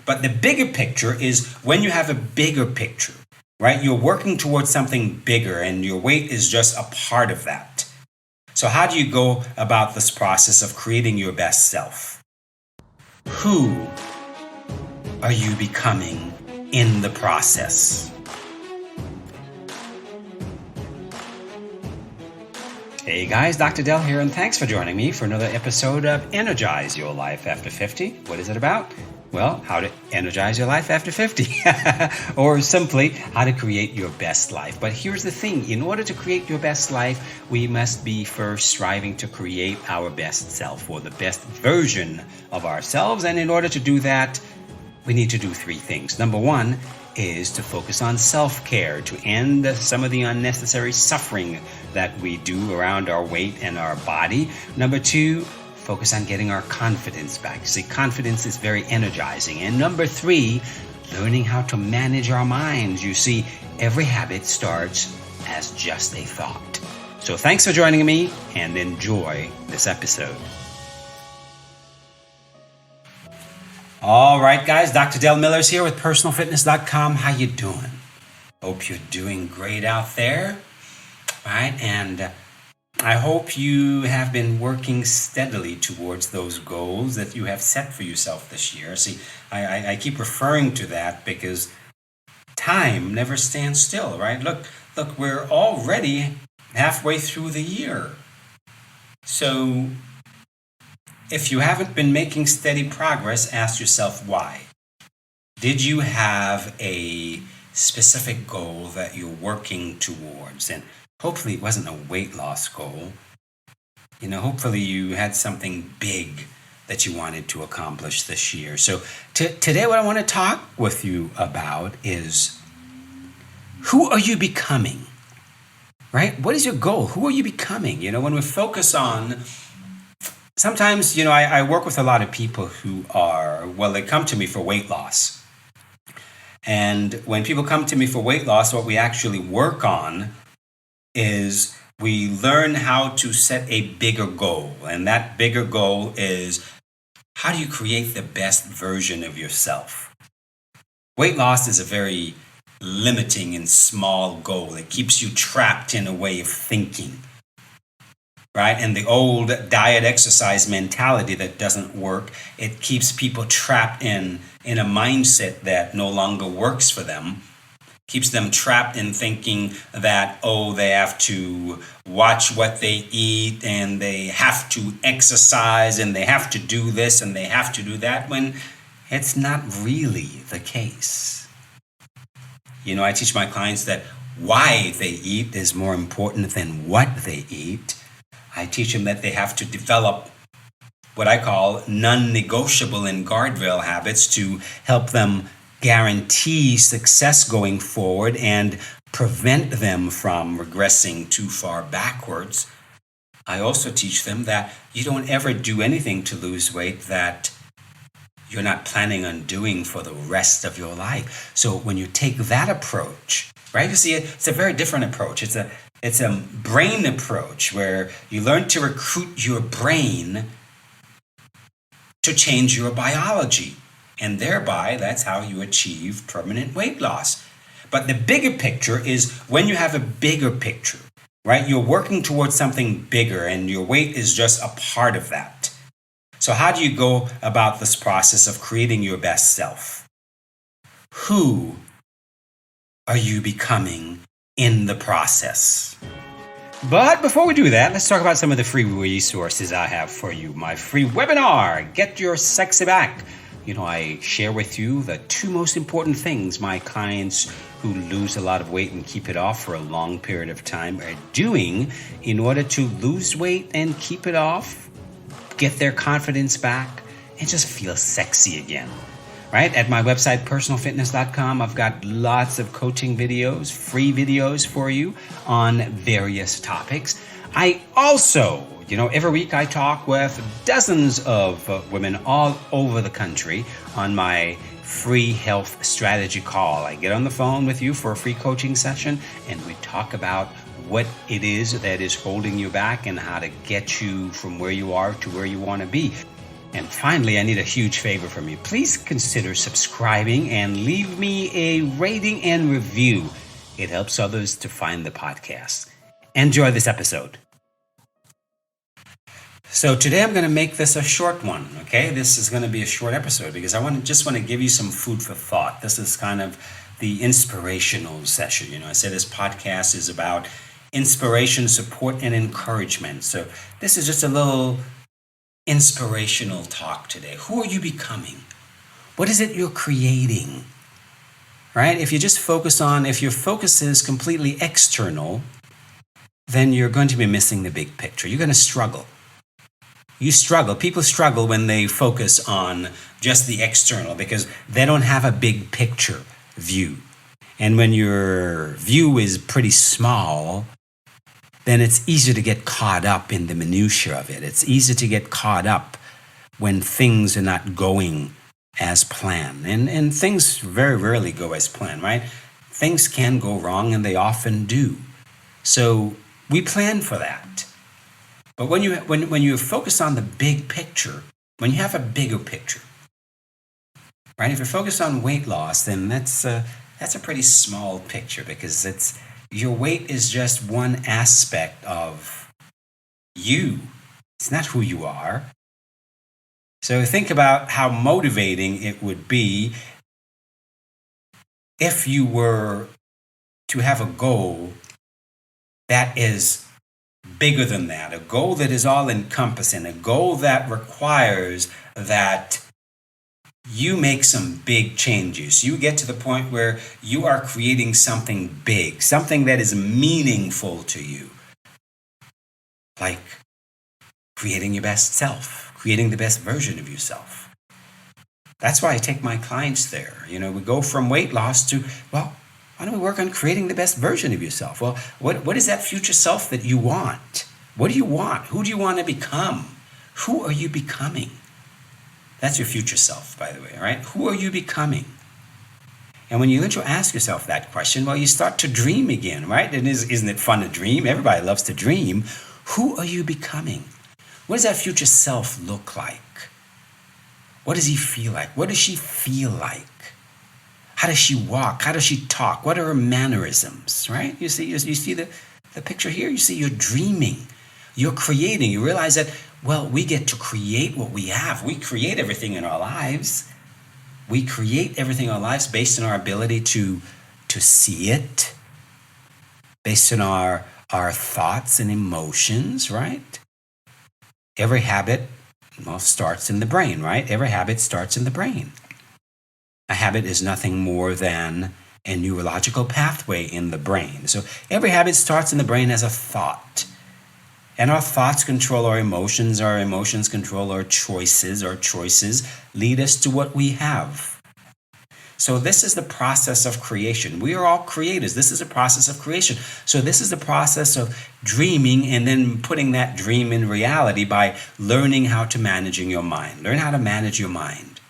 But the bigger picture is when you have a bigger picture, right? You're working towards something bigger and your weight is just a part of that. So how do you go about this process of creating your best self? Who are you becoming in the process? Hey guys, Dr. Del here, and thanks for joining me for another episode of Energize Your Life After 50. What is it about? Well, how to energize your life after 50, or simply how to create your best life. But here's the thing, in order to create your best life, we must be first striving to create our best self, or the best version of ourselves. And in order to do that, we need to do three things. Number one is to focus on self-care, to end some of the unnecessary suffering that we do around our weight and our body. Number two, focus on getting our confidence back. See, confidence is very energizing. And number three, learning how to manage our minds. You see, every habit starts as just a thought. So thanks for joining me and enjoy this episode. All right, guys, Dr. Del Miller's here with personalfitness.com. How you doing? Hope you're doing great out there. All right, and I hope you have been working steadily towards those goals that you have set for yourself this year. See, I keep referring to that because time never stands still, right? Look, we're already halfway through the year. So if you haven't been making steady progress, ask yourself why. Did you have a specific goal that you're working towards? And hopefully it wasn't a weight loss goal. Hopefully you had something big that you wanted to accomplish this year. So today what I want to talk with you about is, who are you becoming? Right? What is your goal? Who are you becoming? When we focus on, sometimes, I work with a lot of people who they come to me for weight loss. And when people come to me for weight loss, what we actually work on is we learn how to set a bigger goal. And that bigger goal is, how do you create the best version of yourself? Weight loss is a very limiting and small goal. It keeps you trapped in a way of thinking, right? And the old diet exercise mentality that doesn't work, it keeps people trapped in a mindset that no longer works for them. Keeps them trapped in thinking that, they have to watch what they eat and they have to exercise and they have to do this and they have to do that, when it's not really the case. I teach my clients that why they eat is more important than what they eat. I teach them that they have to develop what I call non-negotiable and guardrail habits to help them guarantee success going forward and prevent them from regressing too far backwards. I also teach them that you don't ever do anything to lose weight that you're not planning on doing for the rest of your life. So when you take that approach, right, you see, it's a very different approach. It's a brain approach where you learn to recruit your brain to change your biology. And thereby, that's how you achieve permanent weight loss. But the bigger picture is when you have a bigger picture, right? You're working towards something bigger and your weight is just a part of that. So how do you go about this process of creating your best self? Who are you becoming in the process? But before we do that, let's talk about some of the free resources I have for you. My free webinar, Get Your Sexy Back. I share with you the two most important things my clients who lose a lot of weight and keep it off for a long period of time are doing in order to lose weight and keep it off, get their confidence back, and just feel sexy again. Right? At my website, personalfitness.com, I've got lots of coaching videos, free videos for you on various topics. I also, every week I talk with dozens of women all over the country on my free health strategy call. I get on the phone with you for a free coaching session and we talk about what it is that is holding you back and how to get you from where you are to where you want to be. And finally, I need a huge favor from you. Please consider subscribing and leave me a rating and review. It helps others to find the podcast. Enjoy this episode. So today I'm going to make this a short one, okay? This is going to be a short episode because I just want to give you some food for thought. This is kind of the inspirational session. You know, I said this podcast is about inspiration, support, and encouragement. So this is just a little inspirational talk today. Who are you becoming? What is it you're creating? Right? If your focus is completely external, then you're going to be missing the big picture. You're going to struggle. People struggle when they focus on just the external because they don't have a big picture view. And when your view is pretty small, then it's easy to get caught up in the minutiae of it. It's easy to get caught up when things are not going as planned. And things very rarely go as planned, right? Things can go wrong, and they often do. So we plan for that. But when you focus on the big picture, when you have a bigger picture, right? If you're focused on weight loss, then that's a pretty small picture because your weight is just one aspect of you. It's not who you are. So think about how motivating it would be if you were to have a goal that is bigger than that, a goal that is all-encompassing, a goal that requires that you make some big changes. You get to the point where you are creating something big, something that is meaningful to you, like creating your best self, creating the best version of yourself. That's why I take my clients there. You know, we go from weight loss to, well, why don't we work on creating the best version of yourself? Well, what is that future self that you want? What do you want? Who do you want to become? Who are you becoming? That's your future self, by the way, all right? Who are you becoming? And when you learn to ask yourself that question, well, you start to dream again, right? And isn't it fun to dream? Everybody loves to dream. Who are you becoming? What does that future self look like? What does he feel like? What does she feel like? How does she walk? How does she talk? What are her mannerisms, right? You see the picture here? You see you're dreaming. You're creating. You realize that, well, we get to create what we have. We create everything in our lives. We create everything in our lives based on our ability to see it, based on our thoughts and emotions, right? Every habit, well, starts in the brain, right? Every habit starts in the brain. A habit is nothing more than a neurological pathway in the brain. So every habit starts in the brain as a thought. And our thoughts control our emotions control our choices lead us to what we have. So this is the process of creation. We are all creators. This is a process of creation. So this is the process of dreaming and then putting that dream in reality by learning how to manage your mind. Learn how to manage your mind.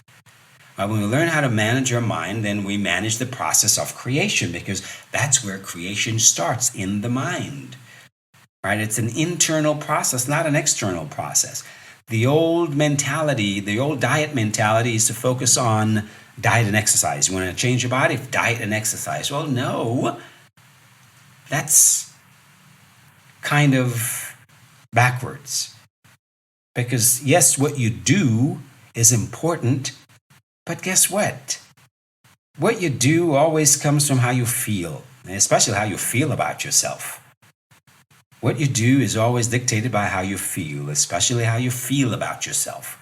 When we learn how to manage our mind, then we manage the process of creation because that's where creation starts, in the mind. Right? It's an internal process, not an external process. The old diet mentality is to focus on diet and exercise. You want to change your body? Diet and exercise. Well, no. That's kind of backwards. Because yes, what you do is important, but guess what? What you do always comes from how you feel, and especially how you feel about yourself. What you do is always dictated by how you feel, especially how you feel about yourself.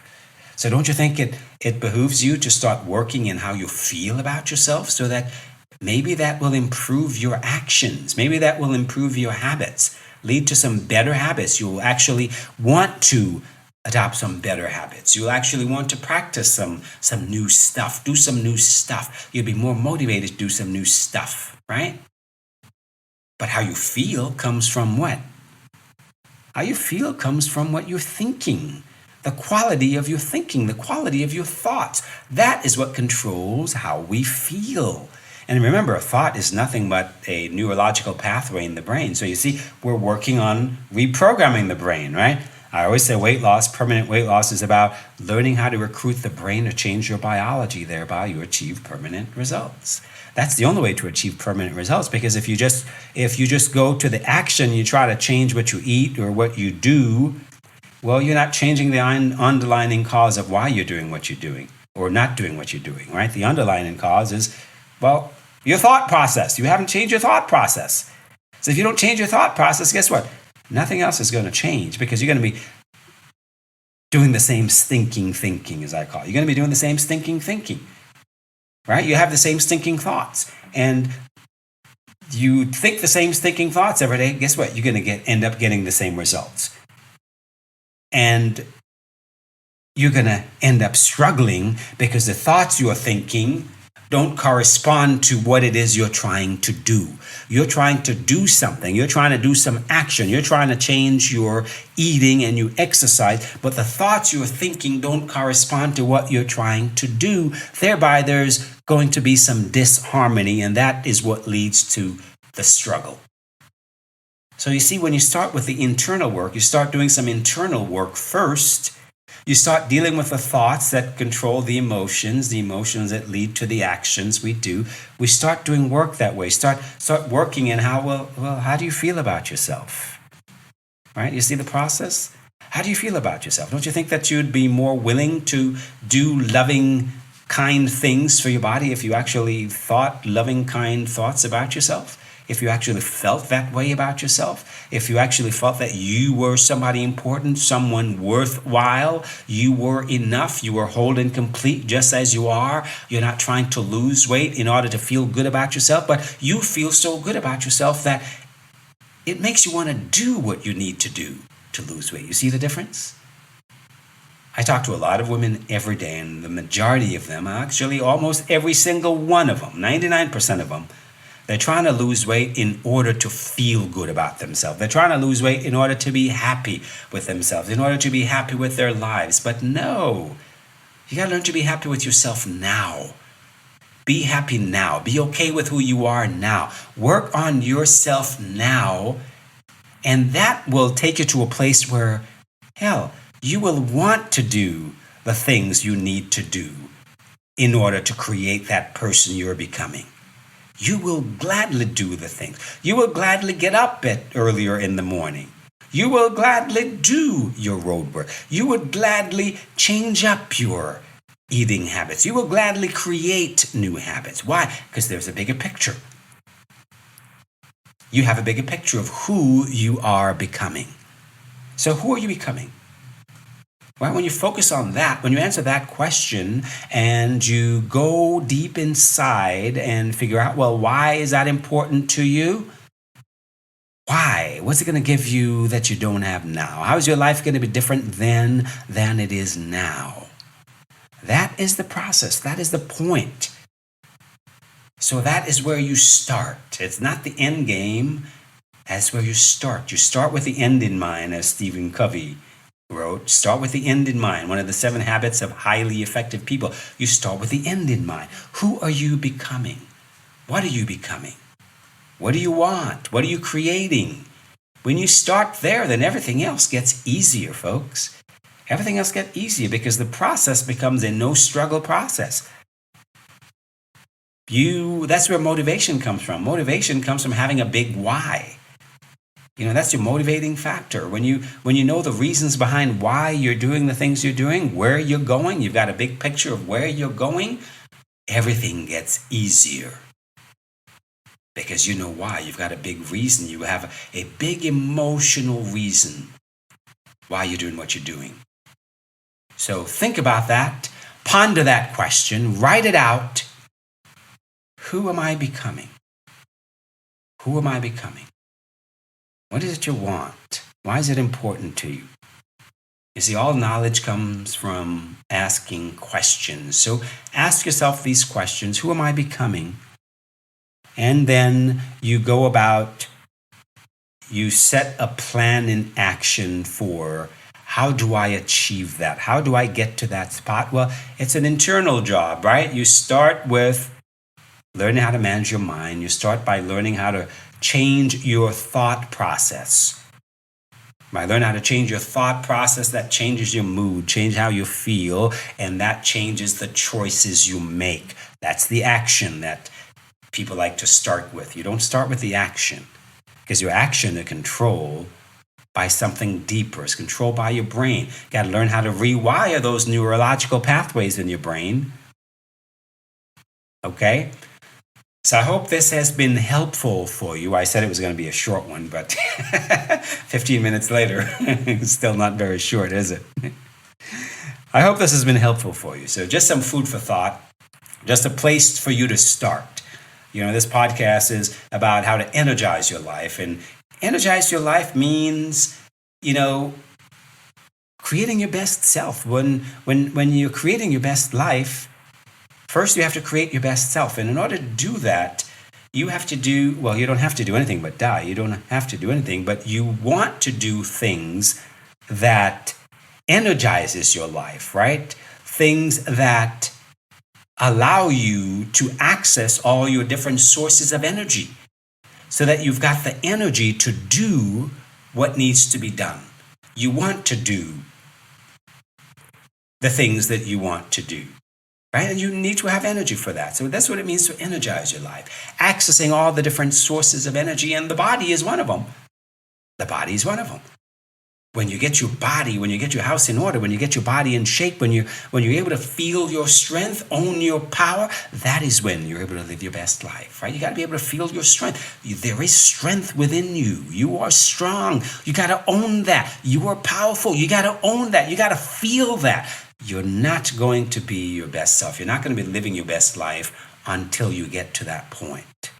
So don't you think it behooves you to start working in how you feel about yourself so that maybe that will improve your actions, maybe that will improve your habits, lead to some better habits. You will actually want to adopt some better habits. You'll actually want to practice some new stuff, do some new stuff. You'll be more motivated to do some new stuff, right? But how you feel comes from what? How you feel comes from what you're thinking. The quality of your thinking, the quality of your thoughts. That is what controls how we feel. And remember, a thought is nothing but a neurological pathway in the brain. So you see, we're working on reprogramming the brain, right? I always say permanent weight loss is about learning how to recruit the brain to change your biology. Thereby, you achieve permanent results. That's the only way to achieve permanent results, because if you just go to the action, you try to change what you eat or what you do, well, you're not changing the underlying cause of why you're doing what you're doing or not doing what you're doing, right? The underlying cause is, well, your thought process. You haven't changed your thought process. So if you don't change your thought process, guess what? Nothing else is going to change, because you're going to be doing the same stinking thinking, as I call it. You're going to be doing the same stinking thinking, right? You have the same stinking thoughts, and you think the same stinking thoughts every day. Guess what? You're going to end up getting the same results. And you're going to end up struggling because the thoughts you're thinking don't correspond to what it is you're trying to do. You're trying to do something. You're trying to do some action. You're trying to change your eating and you exercise, but the thoughts you're thinking don't correspond to what you're trying to do. Thereby, there's going to be some disharmony, and that is what leads to the struggle. So you see, when you start with the internal work, you start doing some internal work first. You start dealing with the thoughts that control the emotions that lead to the actions we do. We start doing work that way. Start working in how do you feel about yourself? Right? You see the process? How do you feel about yourself? Don't you think that you'd be more willing to do loving, kind things for your body if you actually thought loving, kind thoughts about yourself? If you actually felt that way about yourself, if you actually felt that you were somebody important, someone worthwhile, you were enough, you were whole and complete just as you are, you're not trying to lose weight in order to feel good about yourself, but you feel so good about yourself that it makes you want to do what you need to do to lose weight. You see the difference? I talk to a lot of women every day, and the majority of them, actually almost every single one of them, 99% of them, they're trying to lose weight in order to feel good about themselves. They're trying to lose weight in order to be happy with themselves, in order to be happy with their lives. But no, you got to learn to be happy with yourself now. Be happy now. Be okay with who you are now. Work on yourself now, and that will take you to a place where, hell, you will want to do the things you need to do in order to create that person you're becoming. You will gladly do the things. You will gladly get up earlier in the morning. You will gladly do your road work. You would gladly change up your eating habits. You will gladly create new habits. Why? Because there's a bigger picture. You have a bigger picture of who you are becoming. So who are you becoming? Well, when you focus on that, when you answer that question and you go deep inside and figure out, well, why is that important to you? Why? What's it going to give you that you don't have now? How is your life going to be different then than it is now? That is the process. That is the point. So that is where you start. It's not the end game. That's where you start. You start with the end in mind, as Stephen Covey wrote. Start with the end in mind. One of the 7 habits of highly effective people. You start with the end in mind. Who are you becoming? What are you becoming? What do you want? What are you creating? When you start there, then everything else gets easier, folks. Everything else gets easier because the process becomes a no-struggle process. That's where motivation comes from. Motivation comes from having a big why. That's your motivating factor. When you know the reasons behind why you're doing the things you're doing, where you're going, you've got a big picture of where you're going, everything gets easier. Because you know why. You've got a big reason. You have a big emotional reason why you're doing what you're doing. So think about that. Ponder that question. Write it out. Who am I becoming? Who am I becoming? What is it you want? Why is it important to you? You see, all knowledge comes from asking questions. So ask yourself these questions. Who am I becoming? And then you go about, you set a plan in action for how do I achieve that? How do I get to that spot? Well, it's an internal job, right? You start with learning how to manage your mind. You start by learning how to change your thought process, Right? Learn how to change your thought process. That changes your mood, change how you feel, and that changes the choices you make. That's the action that people like to start with. You don't start with the action, because your action is controlled by something deeper. It's controlled by your brain. You got to learn how to rewire those neurological pathways in your brain. Okay? So I hope this has been helpful for you. I said it was going to be a short one, but 15 minutes later, it's still not very short, is it? I hope this has been helpful for you. So just some food for thought, just a place for you to start. This podcast is about how to energize your life. And energize your life means, creating your best self. When you're creating your best life, first, you have to create your best self. And in order to do that, you have to do, well, you don't have to do anything but die. You don't have to do anything, but you want to do things that energizes your life, right? Things that allow you to access all your different sources of energy so that you've got the energy to do what needs to be done. You want to do the things that you want to do. Right? And you need to have energy for that. So that's what it means to energize your life. Accessing all the different sources of energy, and the body is one of them. The body is one of them. When you get your body, when you get your house in order, when you get your body in shape, when you're able to feel your strength, own your power, that is when you're able to live your best life, right? You got to be able to feel your strength. There is strength within you. You are strong. You got to own that. You are powerful. You got to own that. You got to feel that. You're not going to be your best self. You're not going to be living your best life until you get to that point.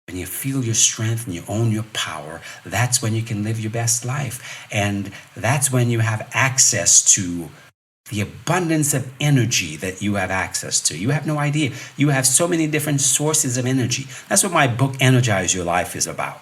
When you feel your strength and you own your power, that's when you can live your best life. And that's when you have access to the abundance of energy that you have access to. You have no idea. You have so many different sources of energy. That's what my book, Energize Your Life, is about.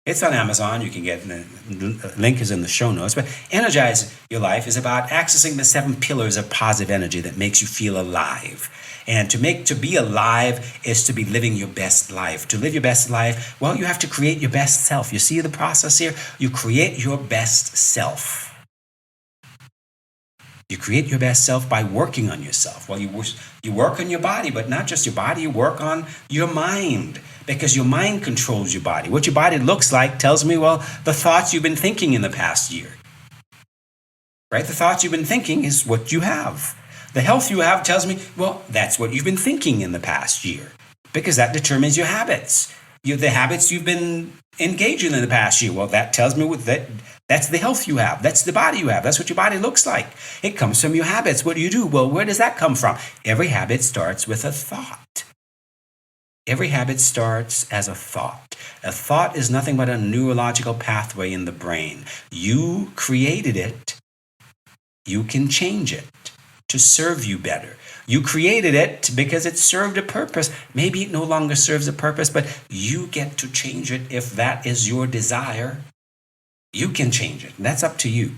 It's on Amazon. You can get the link is in the show notes. But Energize Your Life is about accessing the 7 pillars of positive energy that makes you feel alive. And to be alive is to be living your best life. To live your best life, well, you have to create your best self. You see the process here? You create your best self. You create your best self by working on yourself. Well, you work on your body, but not just your body. You work on your mind, because your mind controls your body. What your body looks like tells me, well, the thoughts you've been thinking in the past year. Right? The thoughts you've been thinking is what you have. The health you have tells me, well, that's what you've been thinking in the past year, because that determines your habits. The habits you've been engaging in the past year, well, that tells me that's the health you have. That's the body you have. That's what your body looks like. It comes from your habits. What do you do? Well, where does that come from? Every habit starts with a thought. Every habit starts as a thought. A thought is nothing but a neurological pathway in the brain. You created it. You can change it to serve you better. You created it because it served a purpose. Maybe it no longer serves a purpose, but you get to change it if that is your desire. You can change it. That's up to you.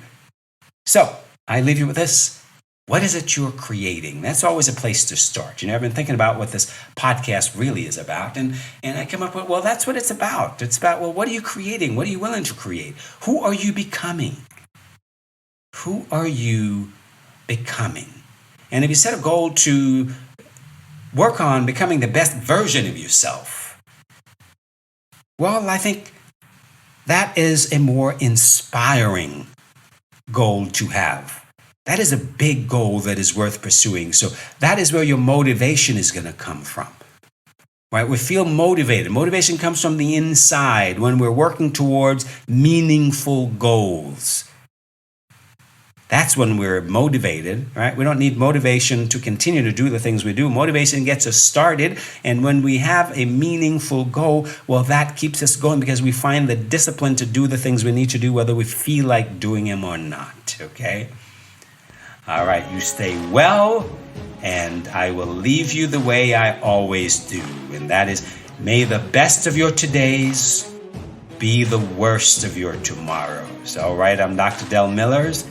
So I leave you with this. What is it you're creating? That's always a place to start. I've been thinking about what this podcast really is about. And I come up with, well, that's what it's about. It's about, well, what are you creating? What are you willing to create? Who are you becoming? Who are you becoming? And if you set a goal to work on becoming the best version of yourself, well, I think that is a more inspiring goal to have. That is a big goal that is worth pursuing. So that is where your motivation is going to come from. Right? We feel motivated. Motivation comes from the inside when we're working towards meaningful goals. That's when we're motivated, right? We don't need motivation to continue to do the things we do. Motivation gets us started. And when we have a meaningful goal, well, that keeps us going because we find the discipline to do the things we need to do, whether we feel like doing them or not, okay? All right, you stay well, and I will leave you the way I always do. And that is, may the best of your todays be the worst of your tomorrows. All right, I'm Dr. Del Millers.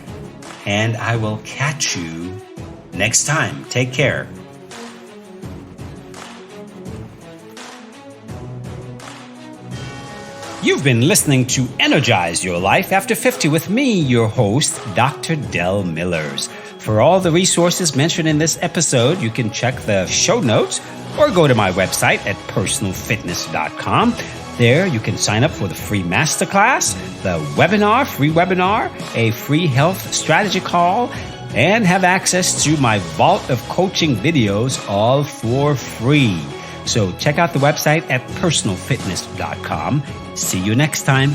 And I will catch you next time. Take care. You've been listening to Energize Your Life After 50 with me, your host, Dr. Del Millers. For all the resources mentioned in this episode, you can check the show notes or go to my website at personalfitness.com. There, you can sign up for the free masterclass, the free webinar, a free health strategy call, and have access to my vault of coaching videos, all for free. So check out the website at personalfitness.com. See you next time.